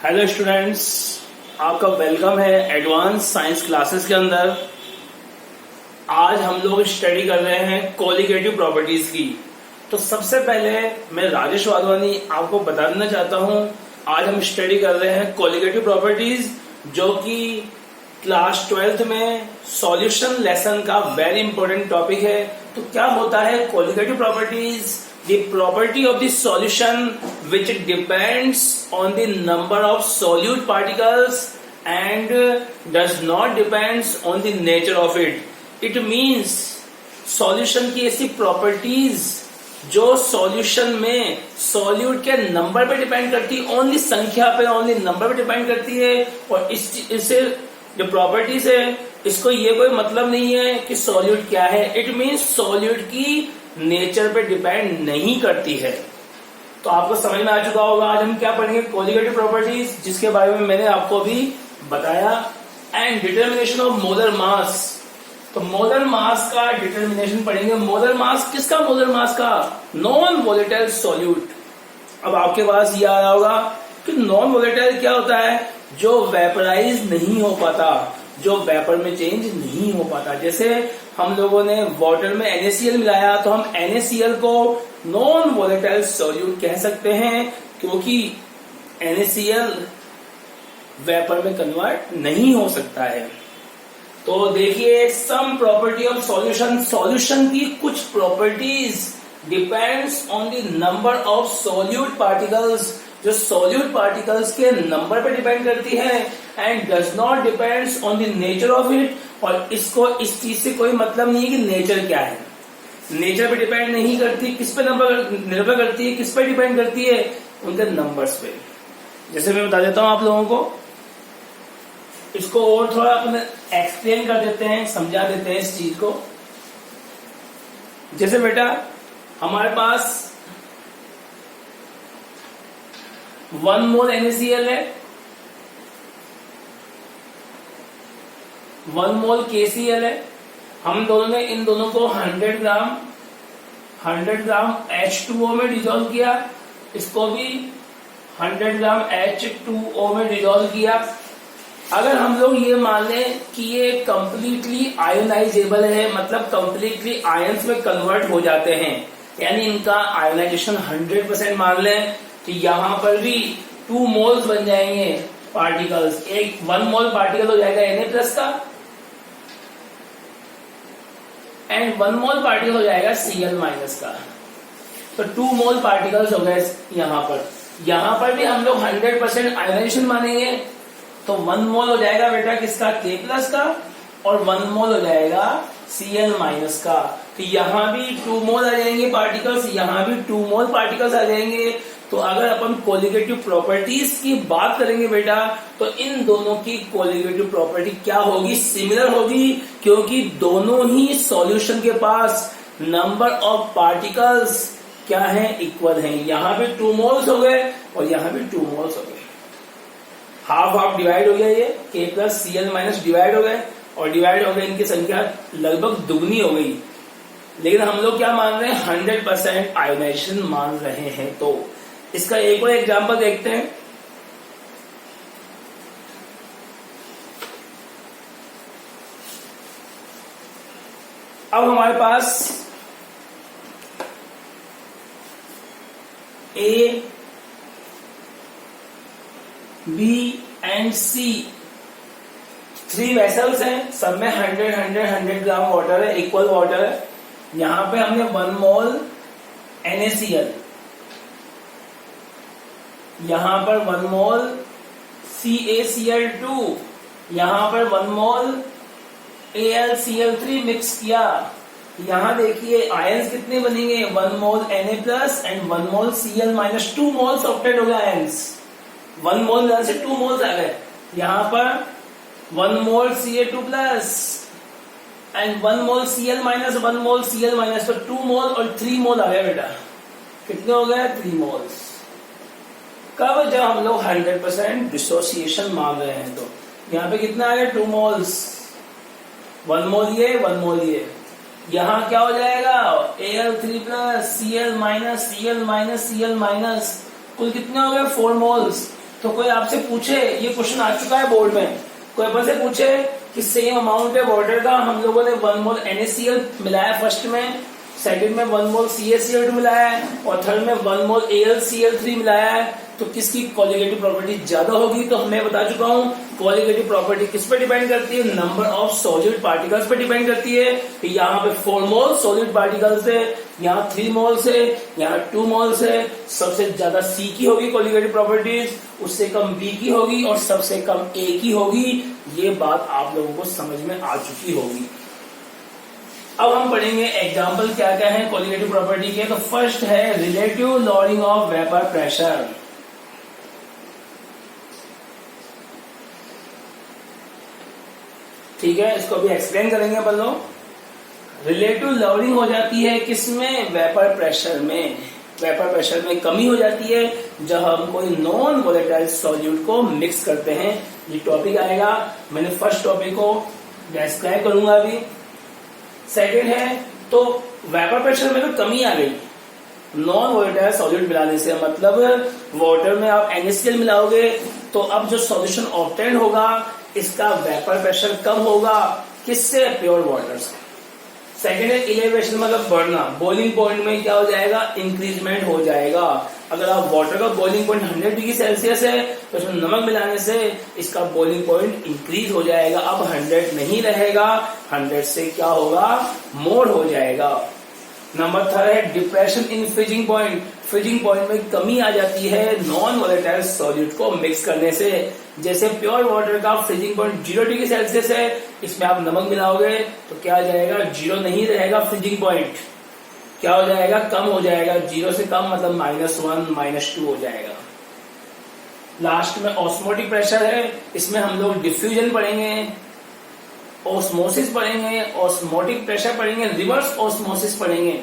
Hello students, आपका welcome है advance science classes के अंदर। आज हम लोग स्टडी कर रहे हैं कोलिगेटिव प्रॉपर्टीज की। तो सबसे पहले मैं राजेश वाधवानी आपको बता देना चाहता हूं, आज हम स्टडी कर रहे हैं कोलिगेटिव प्रॉपर्टीज, जो कि क्लास 12th में सॉल्यूशन लेसन का वेरी इंपॉर्टेंट टॉपिक है। तो क्या होता है colligative properties? The property of the solution which depends on the number of solute particles and does not depends on the nature of it. It means solution की ऐसी properties जो solution में solute के नंबर पे depend करती है, only संख्या पे, ओनली नंबर पे डिपेंड करती है। और इससे जो प्रॉपर्टीज है, इसको ये कोई मतलब नहीं है कि solute क्या है। इट मीन्स solute की नेचर पे डिपेंड नहीं करती है। तो आपको समझ में आ चुका होगा आज हम क्या पढ़ेंगे, कोलिगेटिव प्रॉपर्टीज, जिसके बारे में मैंने आपको अभी बताया। And determination of molar mass. तो मोलर मास का डिटर्मिनेशन पढ़ेंगे। मोलर मास किसका? मोलर मास का नॉन वोलेटाइल सॉल्यूट। अब आपके पास ये आ रहा होगा कि नॉन वोलेटाइल क्या होता है? जो वेपराइज नहीं हो पाता, जो वेपर में चेंज नहीं हो पाता। जैसे हम लोगों ने वाटर में NaCl मिलाया, तो हम NaCl को नॉन वोलेटाइल सॉल्यूट कह सकते हैं, क्योंकि NaCl वेपर में कन्वर्ट नहीं हो सकता है। तो देखिए, sum property of solution. Solution की कुछ properties depends on the number of solute particles, जो सोल्यूट पार्टिकल्स के नंबर पे डिपेंड करती है। And does not depends on the nature of it. और इसको इस चीज से कोई मतलब नहीं है कि नेचर क्या है। नेचर पे डिपेंड नहीं करती। किस पे निर्भर करती है? किस पे डिपेंड करती है? उनके नंबर्स पे। जैसे मैं बता देता हूं आप लोगों को, इसको और थोड़ा अपने एक्सप्लेन कर देते हैं, समझा देते हैं इस चीज को। जैसे बेटा, हमारे पास 1 मोल NaCl है, 1 मोल KCl है। हम दोनों ने इन दोनों को 100 ग्राम H2O में डिजोल्व किया। इसको भी 100 ग्राम H2O में डिजोल्व किया। अगर हम लोग ये मान लें कि ये कंप्लीटली आयोनाइजेबल है, मतलब कंप्लीटली आयंस में कन्वर्ट हो जाते हैं, यानी इनका आयोनाइजेशन 100% मान लें, तो यहां पर भी 2 मोल्स बन जाएंगे पार्टिकल्स। एक 1 मोल पार्टिकल हो जाएगा Na+ का, एंड 1 मोल पार्टिकल हो जाएगा Cl- का। तो 2 मोल पार्टिकल्स हो गए यहां पर। यहां पर भी हम लोग 100% आयोनाइजेशन मानेंगे, तो 1 मोल हो जाएगा बेटा किसका? K+ का, और 1 मोल हो जाएगा Cl- का। तो यहां भी 2 मोल आ जाएंगे पार्टिकल्स, यहां भी 2 मोल पार्टिकल्स आ जाएंगे। तो अगर अपन कोलिगेटिव प्रॉपर्टीज की बात करेंगे बेटा, तो इन दोनों की कोलिगेटिव प्रॉपर्टी क्या होगी? सिमिलर होगी, क्योंकि दोनों ही सॉल्यूशन के पास नंबर ऑफ पार्टिकल्स क्या है? इक्वल हैं। यहां भी 2 मोल्स हो गए और यहां भी 2 मोल्स हो गए। हाफ हाफ डिवाइड हो गया, ये K+Cl- डिवाइड हो गए, और डिवाइड हो गए, इनकी संख्या लगभग दुगनी हो गई। लेकिन हम लोग क्या मान रहे हैं? 100% आयोनाइजेशन मान रहे हैं। तो इसका एक और एग्जांपल देखते हैं। अब हमारे पास A, B and C 3 vessels हैं। सब में 100 ग्राम वाटर है, इक्वल वाटर है। यहां पे हमने 1 मोल NaCl, यहां पर 1 मोल CaCl2, यहां पर 1 मोल AlCl3 मिक्स किया। यहां देखिए आयंस कितने बनेंगे? 1 मोल Na+ and 1 mole Cl- 2 moles octet हो गए आयंस। 1 मोल से 2 मोल्स आ गए। यहां पर 1 मोल Ca2+ and 1 mole Cl-, 1 mole Cl-, तो 2 मोल और 3 मोल आ गया बेटा। कितने हो गए? 3 मोल्स। कब? जब हम लोग 100% डिसोसिएशन मान रहे हैं। तो यहाँ पे कितना आ गया? 2 मोल्स। 1 मोल ये, 1 मोल ये। यहाँ क्या हो जाएगा? Al3+ Cl-, Cl-, Cl-, कुल कितने हो गए? 4 मोल्स। तो कोई आपसे पूछे, ये क्वेश्चन आ चुका है बोर्ड में, कोई अपन से पूछे कि सेम अमाउंट है वाटर का, हम लोगों ने 1 मोल NaCl मिलाया फर्स्ट में, सेकंड में 1 मोल CaCl2 मिलाया है और थर्ड में 1 मोल AlCl3 मिलाया है, तो किसकी कॉलिगेटिव प्रॉपर्टी ज्यादा होगी? तो मैं बता चुका हूं कॉलिगेटिव प्रॉपर्टी किस पे डिपेंड करती है? नंबर ऑफ सॉलिड पार्टिकल्स पे डिपेंड करती है। तो यहाँ पे 4 मोल सॉलिड पार्टिकल्स है, यहाँ 3 मोल्स है, यहाँ 2 मोल्स है। सबसे ज्यादा C की होगी कॉलिगेटिव प्रॉपर्टीज, उससे कम B की होगी और सबसे कम A की होगी। ये बात आप लोगों को समझ में आ चुकी होगी। अब हम पढ़ेंगे एग्जाम्पल क्या क्या है कॉलिगेटिव प्रॉपर्टी के। तो फर्स्ट है relative lowering of vapour pressure. ठीक है, इसको अभी एक्सप्लेन करेंगे अपन लोग। रिलेटिव लॉरिंग हो जाती है किसमें? वेपर प्रेशर में। वेपर प्रेशर में कमी हो जाती है जब हम कोई नॉन वोलेटाइल सॉल्यूट को मिक्स करते हैं। ये टॉपिक आएगा, मैंने फर्स्ट टॉपिक को डिस्क्राइब करूंगा अभी। सेकंड है तो वेपर प्रेशर में तो कमी आ गई नॉन वोलेटाइल सॉल्यूट मिलाने से, मतलब वाटर में आप NaCl मिलाओगे तो अब जो सॉल्यूशन ऑब्टेन होगा इसका वेपर प्रेशर कम होगा, किससे? प्योर वाटर से। सेकेंड है इलेवेशन, मतलब बढ़ना, बॉइलिंग पॉइंट में क्या हो जाएगा? इंक्रीजमेंट हो जाएगा। अगर आप वाटर का बॉइलिंग पॉइंट 100 डिग्री सेल्सियस है तो उसमें नमक मिलाने से इसका बॉइलिंग पॉइंट इंक्रीज हो जाएगा, अब 100 नहीं रहेगा, 100 से क्या होगा? मोर हो जाएगा। नंबर थर्ड है depression in freezing point. Freezing point में कमी आ जाती है नॉन वोलेटाइल सॉल्यूट को मिक्स करने से। जैसे प्योर वाटर का फ्रीजिंग पॉइंट 0 डिग्री सेल्सियस है, इसमें आप नमक मिलाओगे तो क्या आ जाएगा? 0 नहीं रहेगा, फ्रीजिंग पॉइंट क्या हो जाएगा? कम हो जाएगा। 0 से कम मतलब -1 -2 हो जाएगा। लास्ट में ऑस्मोटिक प्रेशर है, इसमें हम लोग डिफ्यूजन पढ़ेंगे, ऑस्मोसिस पढ़ेंगे, ऑस्मोटिक प्रेशर पढ़ेंगे, रिवर्स ऑस्मोसिस पढ़ेंगे।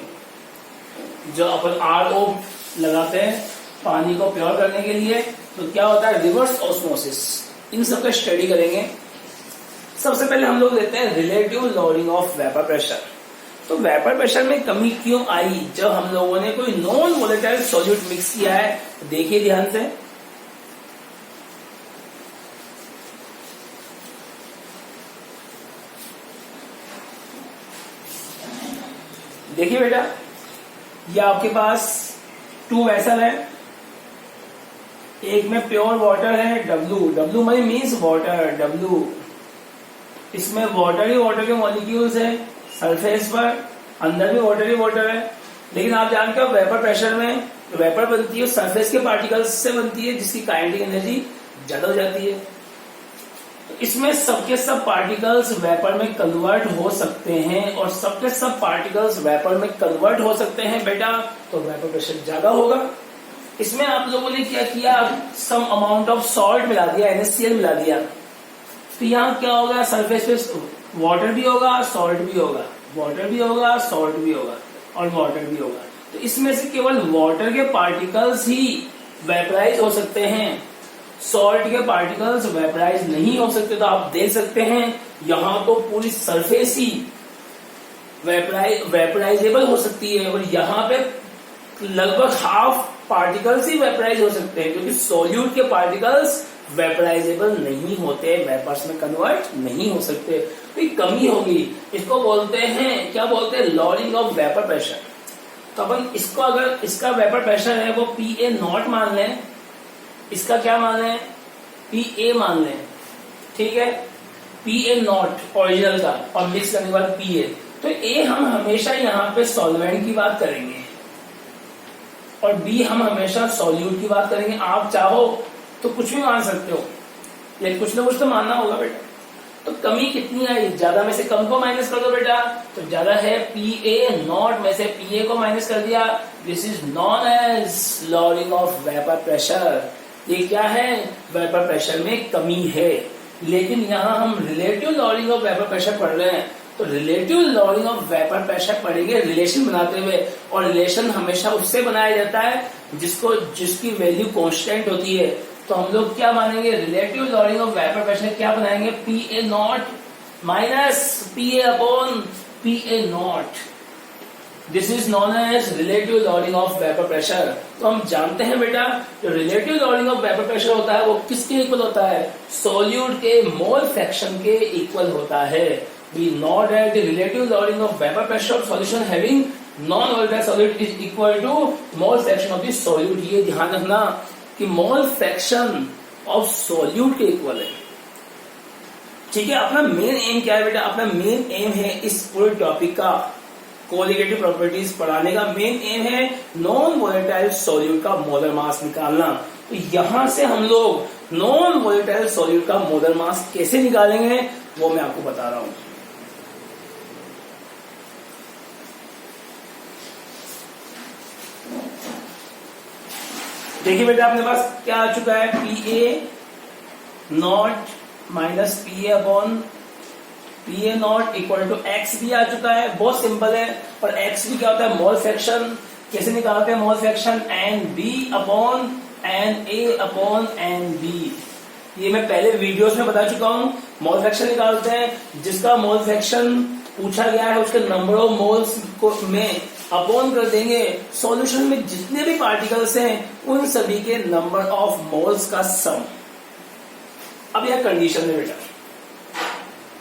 जो अपन RO लगाते हैं पानी को प्योर करने के लिए, तो क्या होता है? Reverse osmosis. इन सब का स्टडी करेंगे। सबसे पहले हम लोग लेते हैं relative lowering of vapour pressure. तो वेपर प्रेशर में कमी क्यों आई? जब हम लोगों ने कोई नॉन वोलेटाइल सॉल्यूट मिक्स किया है। तो देखिए ध्यान से, देखिए बेटा, ये आपके पास 2 वेसल है, एक में प्योर वाटर है W मीन्स वाटर W। इसमें वाटर ही वाटर के मॉलिक्यूल्स है सरफेस पर, अंदर भी वाटर ही वाटर है। लेकिन आप जानते हो वेपर प्रेशर में वेपर बनती है सरफेस के पार्टिकल्स से बनती है, जिसकी काइनेटिक एनर्जी ज्यादा हो जाती है। तो इसमें सबके सब पार्टिकल्स वेपर में कन्वर्ट हो सकते हैं और सबके सब पार्टिकल्स वेपर में कन्वर्ट हो सकते हैं बेटा, तो वेपर प्रेशर ज्यादा होगा। इसमें आप लोगों ने क्या किया? सम अमाउंट ऑफ सॉल्ट मिला दिया, NaCl मिला दिया। तो यहाँ क्या होगा? सरफेस पे वाटर भी होगा, सॉल्ट भी होगा, वाटर भी होगा, सॉल्ट भी होगा और वाटर भी होगा। तो इसमें से केवल वाटर के पार्टिकल्स ही वेपराइज हो सकते हैं, सॉल्ट के पार्टिकल्स वेपराइज नहीं हो सकते। तो आप देख सकते हैं यहाँ तो पूरी सरफेस ही वेपराइजेबल हो सकती है और यहाँ पे लगभग हाफ पार्टिकल्स ही वेपराइज हो सकते हैं, क्योंकि सॉल्यूट के पार्टिकल्स वेपराइजेबल नहीं होते, वेपर्स में कन्वर्ट नहीं हो सकते। तो कमी होगी, इसको बोलते हैं, क्या बोलते हैं? Lowering of vapour pressure. तो अपन इसको, अगर इसका वेपर प्रेशर है वो PA0 मान लें, इसका क्या मान लें? PA मान लें, ठीक है? PA0 ओरिजिनल का और मिक्स करने के बाद PA। तो A हम हमेशा यहाँ पे सॉल्वेंट की बात करेंगे और B हम हमेशा सॉल्यूट की बात करेंगे। आप चाहो तो कुछ भी मान सकते हो, लेकिन कुछ ना कुछ तो मानना होगा बेटा। तो कमी कितनी आई? ज्यादा में से कम को माइनस कर दो बेटा, तो ज्यादा है PA0 में से PA को माइनस कर दिया। This is known as lowering of vapour pressure. ये क्या है? वेपर प्रेशर में कमी है। लेकिन यहाँ हम relative lowering of vapour pressure पढ़ रहे हैं, तो relative lowering of vapour pressure पढ़ेंगे रिलेशन बनाते हुए, और रिलेशन हमेशा उससे बनाया जाता है जिसकी वैल्यू कांस्टेंट होती है। तो हम लोग क्या मानेंगे? Relative lowering of vapour pressure क्या बनाएंगे? PA0 minus PA upon PA0। This is known as relative lowering of vapour pressure. तो हम जानते हैं बेटा जो relative lowering of vapour pressure होता है वो किसके इक्वल होता है, सॉल्यूट के मोल फ्रैक्शन के इक्वल होता है। We know that the relative lowering of vapour pressure of solution having non volatile solute is equal to mole fraction of the solute. ये ध्यान रखना कि मोल फ्रैक्शन ऑफ सॉल्यूट के equal है। ठीक है, अपना मेन एम क्या है बेटा, अपना मेन एम है इस पूरे टॉपिक का कोलिगेटिव प्रॉपर्टीज पढ़ाने का मेन एम है नॉन वोलेटाइल सॉल्यूट का मोलर मास निकालना। तो यहां से हम लोग नॉन वोलेटाइल सॉल्यूट का मोलर मास कैसे निकालेंगे वो मैं आपको बता रहा हूं। देखिए बेटा अपने पास क्या आ चुका है, P A not minus P a upon p A not equal to x भी आ चुका है। बहुत सिंपल है। और एक्स भी क्या होता है, मोल फ्रैक्शन। कैसे निकालते हैं mole fraction, n B upon N a upon n b. ये मैं पहले वीडियोस में बता चुका हूं। मोल फ्रैक्शन निकालते हैं, जिसका मोल फ्रैक्शन पूछा गया है उसके नंबर ऑफ मोल्स को में अपॉन कर देंगे सॉल्यूशन में जितने भी पार्टिकल्स हैं उन सभी के नंबर ऑफ मोल्स का सम। अब यह कंडीशन है बेटा।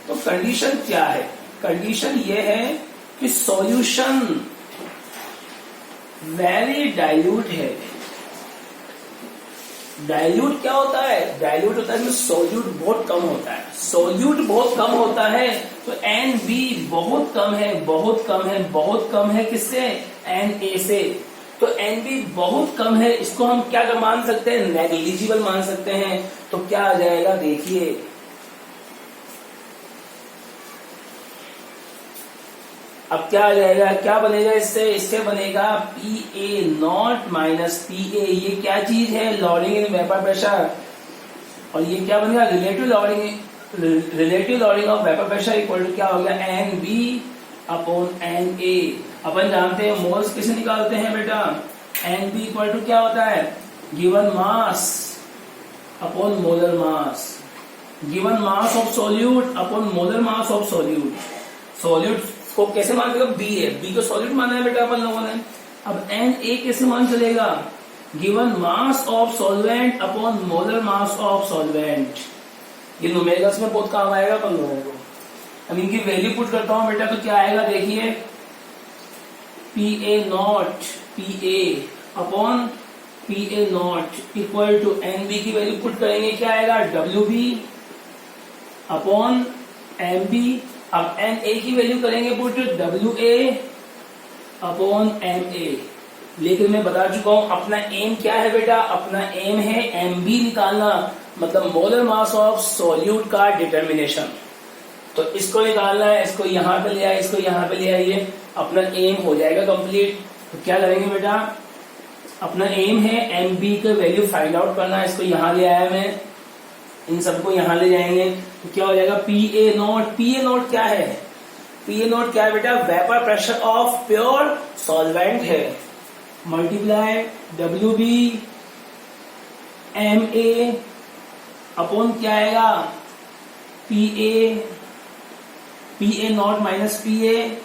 तो कंडीशन क्या है, कंडीशन ये है कि सॉल्यूशन वेरी डाइल्यूट है। डाइल्यूट क्या होता है, डाइल्यूट होता है सॉल्यूट बहुत कम होता है। सॉल्यूट बहुत कम होता है तो एन बी बहुत कम है, बहुत कम है, बहुत कम है किससे, एन ए से। तो एन बी बहुत कम है, इसको हम क्या मान सकते हैं, नेग्लिजिबल मान सकते हैं। तो क्या आ जाएगा देखिए, अब क्या आ जाएगा, क्या बनेगा इससे, इससे बनेगा P A not minus P A. ये क्या चीज है, लॉडिंग इन वेपर प्रेशर। और ये क्या बनेगा, relative lowering of vapour pressure equal to क्या हो गया, N B upon N A. अपन जानते हैं मोल्स कैसे निकालते हैं बेटा, एन बी इक्वल टू क्या होता है, given mass upon molar mass, given mass of solute upon molar mass of solute. Solute को कैसे मान चलेगा, बी है, बी को सॉल्यूट माना है बेटा अपन लोगों ने। अब एन ए कैसे मान चलेगा, given mass of solvent upon molar mass of solvent. ये न्यूमेरिकल्स में बहुत काम आएगा अपन लोगों को। अब इनकी वैल्यू पुट करता हूं बेटा, तो क्या आएगा देखिए, p A not P a upon p A not equal to n b की वैल्यू पुट करेंगे, क्या आएगा, डब्ल्यू बी अपॉन एम बी। अब एन ए की वैल्यू करेंगे पुट, डब्ल्यू ए अपॉन एम ए। लेकिन मैं बता चुका हूं अपना एम क्या है बेटा, अपना एम है एम बी निकालना, मतलब मोलर मास ऑफ सॉल्यूट का डिटर्मिनेशन। तो इसको निकालना है, इसको यहां पे ले आए, इसको यहां पे ले आइए, अपना एम हो जाएगा कंप्लीट। तो क्या करेंगे बेटा, अपना एम है एम बी का वैल्यू फाइंड आउट करना। इसको यहां ले आया मैं, इन सबको यहां ले जाएंगे तो क्या हो जाएगा, P A not. P A naught क्या है, पी ए नॉट क्या है बेटा, vapour pressure of pure solvent है, multiply W B M A upon क्या आएगा, P A not minus P A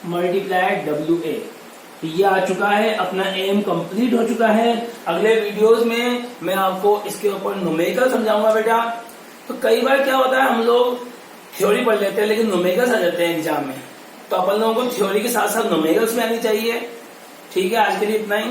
multiply W A. ये आ चुका है, अपना एम कंप्लीट हो चुका है। अगले वीडियोस में मैं आपको इसके ऊपर न्यूमेरिकल समझाऊंगा बेटा। तो कई बार क्या होता है, हम लोग थ्योरी पढ़ लेते हैं लेकिन न्यूमेरिकल्स आ जाते हैं एग्जाम में। तो अपन लोगों को थ्योरी के साथ साथ न्यूमेरिकल्स में आनी चाहिए। ठीक है, आज के लिए इतना ही।